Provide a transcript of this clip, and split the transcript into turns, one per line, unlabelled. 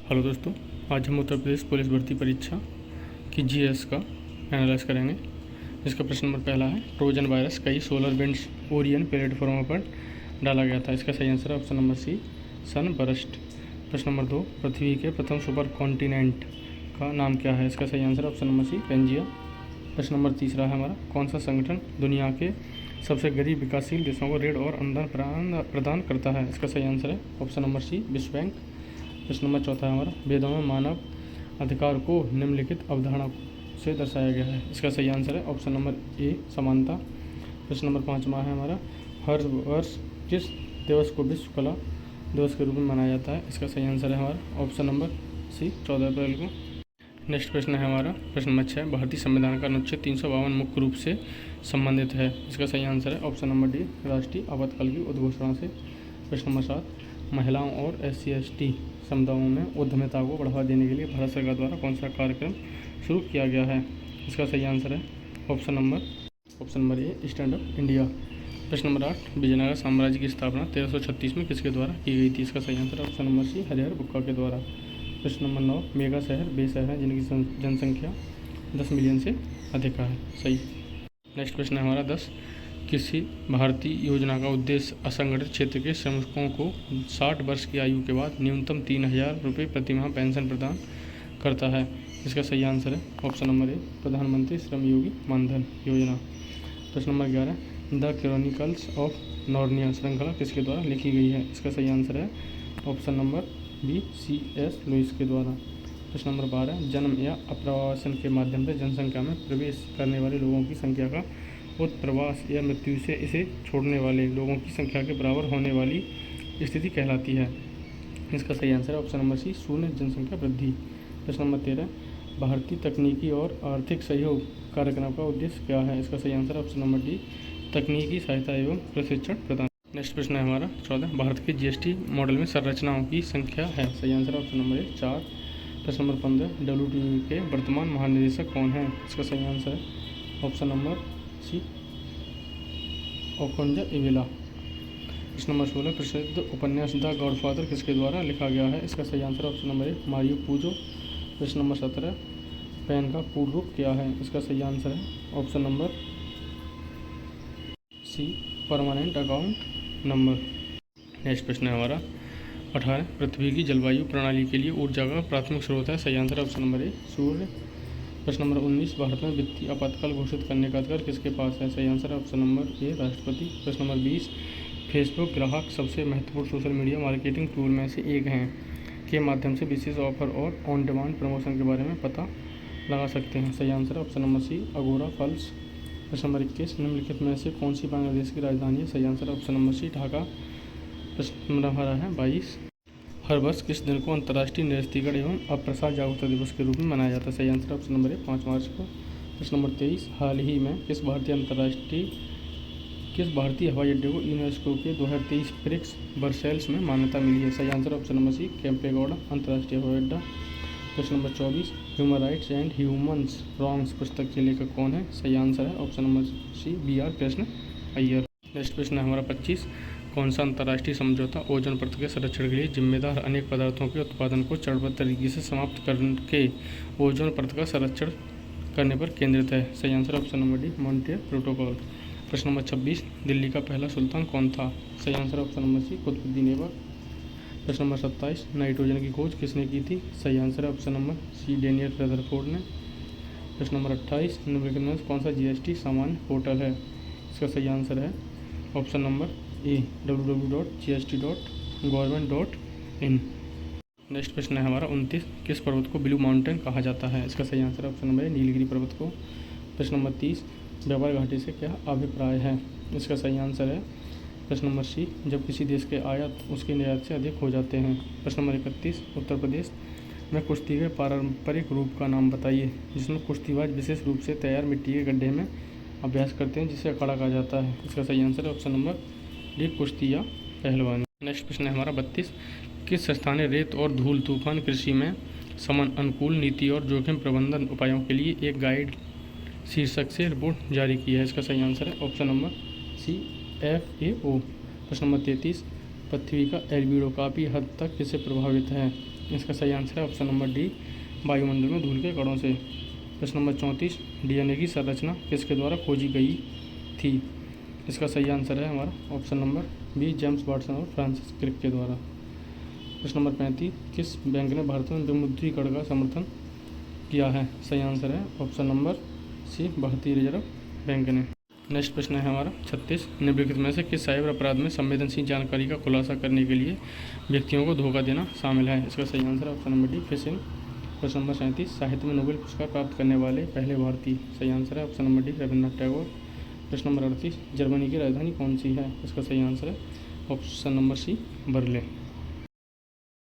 Hello दोस्तों, आज हम उत्तर प्रदेश पुलिस भर्ती परीक्षा की जीएस का एनालाइज करेंगे। इसका प्रश्न नंबर पहला है, ट्रोजन वायरस कई सोलर विंड्स ओरियन प्लेटफॉर्मों पर डाला गया था। इसका सही आंसर है ऑप्शन नंबर सी, सनबर्स्ट। प्रश्न नंबर 2, पृथ्वी के प्रथम सुपर कॉन्टिनेंट का नाम क्या है? इसका सही आंसर है ऑप्शन नंबर सी, पेंजिया। प्रश्न नंबर तीसरा है हमारा, कौन सा संगठन दुनिया के सबसे गरीब विकासशील देशों को ऋण और अनुदान प्रदान करता है? इसका सही आंसर है ऑप्शन नंबर सी, विश्व बैंक। प्रश्न नंबर चौथा है हमारा, वेदों में मानव अधिकार को निम्नलिखित अवधारणा से दर्शाया गया है। इसका सही आंसर है ऑप्शन नंबर ए, समानता। प्रश्न नंबर 5वां है हमारा, हर वर्ष किस दिवस को विश्व कला दिवस के रूप में मनाया जाता है? इसका सही आंसर है हमारा ऑप्शन नंबर सी, 14 अप्रैल को। नेक्स्ट प्रश्न है हमारा, प्रश्न नंबर 6, भारतीय संविधान का अनुच्छेद 352 मुख्य रूप से संबंधित है। इसका सही आंसर है ऑप्शन नंबर डी, राष्ट्रीय आपातकाल की उद्घोषणा से। प्रश्न नंबर 7, महिलाओं और SC/ST समुदायों में उद्यमिता को बढ़ावा देने के लिए भारत सरकार द्वारा कौन सा कार्यक्रम शुरू किया गया है? इसका सही आंसर है ऑप्शन नंबर ए, स्टैंड अप इंडिया। प्रश्न नंबर 8, विजयनगर साम्राज्य की स्थापना 1336 में किसके द्वारा की गई थी? इसका सही आंसर है ऑप्शन नंबर सी, हरिहर बुक्का के द्वारा। प्रश्न नंबर 9, मेगा शहर वे शहर हैं जिनकी जनसंख्या 10 मिलियन से अधिक है। सही। नेक्स्ट प्रश्न है हमारा 10, किसी भारतीय योजना का उद्देश्य असंगठित क्षेत्र के श्रमिकों को 60 वर्ष की आयु के बाद न्यूनतम 3000 रुपये प्रति माह पेंशन प्रदान करता है? इसका सही आंसर है ऑप्शन नंबर ए, प्रधानमंत्री श्रम योगी मानधन योजना। प्रश्न number 11, the chronicles of Narnia श्रृंखला किसके द्वारा लिखी गई है? इसका सही आंसर है option number B, C.S. Louis के द्वारा। प्रश्न नंबर 12, जन्म या अप्रवासन के माध्यम से जनसंख्या में प्रवेश करने वाले लोगों की संख्या का उत्प्रवास या मृत्यु से इसे छोड़ने वाले लोगों की संख्या के बराबर होने वाली स्थिति कहलाती है? इसका सही आंसर है ऑप्शन नंबर सी, शून्य जनसंख्या वृद्धि। प्रश्न नंबर 13, भारतीय तकनीकी और आर्थिक सहयोग कार्यक्रम का उद्देश्य क्या है? इसका सही आंसर है ऑप्शन नंबर डी, तकनीकी सहायता एवं प्रशिक्षण प्रदान। नेक्स्ट प्रश्न है हमारा 14, भारत के GST मॉडल में संरचनाओं की संख्या है? सही आंसर है ऑप्शन नंबर ए, 4। प्रश्न नंबर 15, WTO के वर्तमान महानिदेशक कौन है? इसका सही आंसर है ऑप्शन नंबर सी, ओकोंजो-इवेला। प्रश्न नंबर 16, प्रसिद्ध उपन्यास द गॉडफादर किसके द्वारा लिखा गया है? इसका सही answer option number A, Mario Puzo. प्रश्न नंबर 17, पैन का पूर्ण रूप क्या है? इसका सही आंसर है option number C, permanent account number. Next प्रश्न है हमारा 18, पृथ्वी की जलवायु प्रणाली के लिए ऊर्जा का प्राथमिक स्रोत है? सही आंसर ऑप्शन नंबर ए, सूर्य। प्रश्न नंबर 19, भारत में वित्तीय आपातकाल घोषित करने का अधिकार किसके पास है? सही आंसर है ऑप्शन नंबर ए, राष्ट्रपति। प्रश्न नंबर 20, फेसबुक ग्राहक सबसे महत्वपूर्ण सोशल मीडिया मार्केटिंग टूल में से एक हैं के माध्यम से विशेष ऑफर और ऑन डिमांड प्रमोशन के बारे में पता लगा सकते हैं? सही आंसर है ऑप्शन नंबर सी, अगोरा फॉल्स। प्रश्न नंबर 21, निम्नलिखित में से कौन सी बांग्लादेश की राजधानी है? सही आंसर है ऑप्शन नंबर सी, ढाका। प्रश्न नंबर हमारा है 22, हर वर्ष किस दिन को अंतर्राष्ट्रीय निरस्तीकरण एवं अप्रसार जागरूकता दिवस के रूप में मनाया जाता है? सही आंसर ऑप्शन नंबर ए, 5 मार्च को। प्रश्न नंबर 23, हाल ही में किस भारतीय हवाई अड्डे को यूनेस्को के 2023 ब्रिक्स बर्सेल्स में मान्यता मिली है? सही answer option number C, Kempegowda अंतर्राष्ट्रीय हवाई अड्डा। प्रश्न number 24, human rights and humans wrongs पुस्तक के लेखक कौन है? सही आंसर है option number C, BR Krishna Iyer. Next प्रश्न है हमारा 25, कौन सा अंतर्राष्ट्रीय समझौता ओजोन परत के संरक्षण के लिए जिम्मेदार अनेक पदार्थों के उत्पादन को चरणबद्ध तरीके से समाप्त करके ओजोन परत का संरक्षण करने पर केंद्रित है? सही answer option number D, Montreal protocol. प्रश्न नंबर 26, दिल्ली का पहला सुल्तान कौन था? सही answer option number C, Qutubuddin Aibak. प्रश्न नंबर 27, नाइट्रोजन की खोज किसने की थी? सही आंसर है option number C, Daniel Rutherford ने। प्रश्न नंबर 28, निम्नलिखित में कौन सा GST सामान्य पोर्टल है? इसका सही आंसर है ऑप्शन नंबर ए, www.gst.government.in। नेक्स्ट प्रश्न है हमारा 29, किस पर्वत को ब्लू माउंटेन कहा जाता है? इसका सही आंसर है ऑप्शन नंबर ए, नीलगिरी पर्वत को। प्रश्न नंबर 30, व्यापार घाटे से क्या अभिप्राय है? इसका सही आंसर है प्रश्न नंबर सी, जब किसी देश के आयात उसके निर्यात से अधिक हो जाते हैं। प्रश्न नंबर 31, उत्तर प्रदेश में कुश्ती के पारंपरिक रूप का नाम बताइए जिसमें कुश्तीबाज विशेष रूप से तैयार मिट्टी के गड्ढे में अभ्यास करते हैं जिसे अखाड़ा कहा जाता है? इसका सही आंसर है ऑप्शन नंबर डी, कुश्ती या पहलवानी। नेक्स्ट प्रश्न है हमारा 32, किस संस्था ने रेत और धूल तूफान कृषि में समन अनुकूल नीति और जोखिम प्रबंधन उपायों के लिए एक गाइड शीर्षक से रिपोर्ट जारी की है? इसका सही आंसर है ऑप्शन नंबर सी, FAO। प्रश्न नंबर 33, पृथ्वी का एल्बिडो काफ़ी हद तक किससे प्रभावित है? इसका सही आंसर है ऑप्शन नंबर डी, वायुमंडल में धूल के कणों से। प्रश्न नंबर 34, डीएनए की संरचना किसके द्वारा खोजी गई थी? इसका सही आंसर है हमारा option number B, James Watson और फ्रांसिस क्रिक के द्वारा। प्रश्न नंबर 35, किस बैंक ने भारत में विमुद्रीकरण का समर्थन किया है? सही आंसर है ऑप्शन नंबर सी, भारतीय रिजर्व बैंक ने। नेक्स्ट प्रश्न है हमारा 36, निम्नलिखित में से किस साइबर अपराध में संवेदनशील जानकारी का खुलासा करने के लिए व्यक्तियों को धोखा देना शामिल है? इसका सही आंसर है ऑप्शन नंबर डी, फिशिंग। प्रश्न नंबर 37, साहित्य में नोबेल पुरस्कार प्राप्त करने वाले पहले भारतीय? सही आंसर है option number D, Rabindranath Tagore. प्रश्न नंबर 38, जर्मनी की राजधानी कौन सी है? इसका सही आंसर है ऑप्शन नंबर सी, बर्लिन।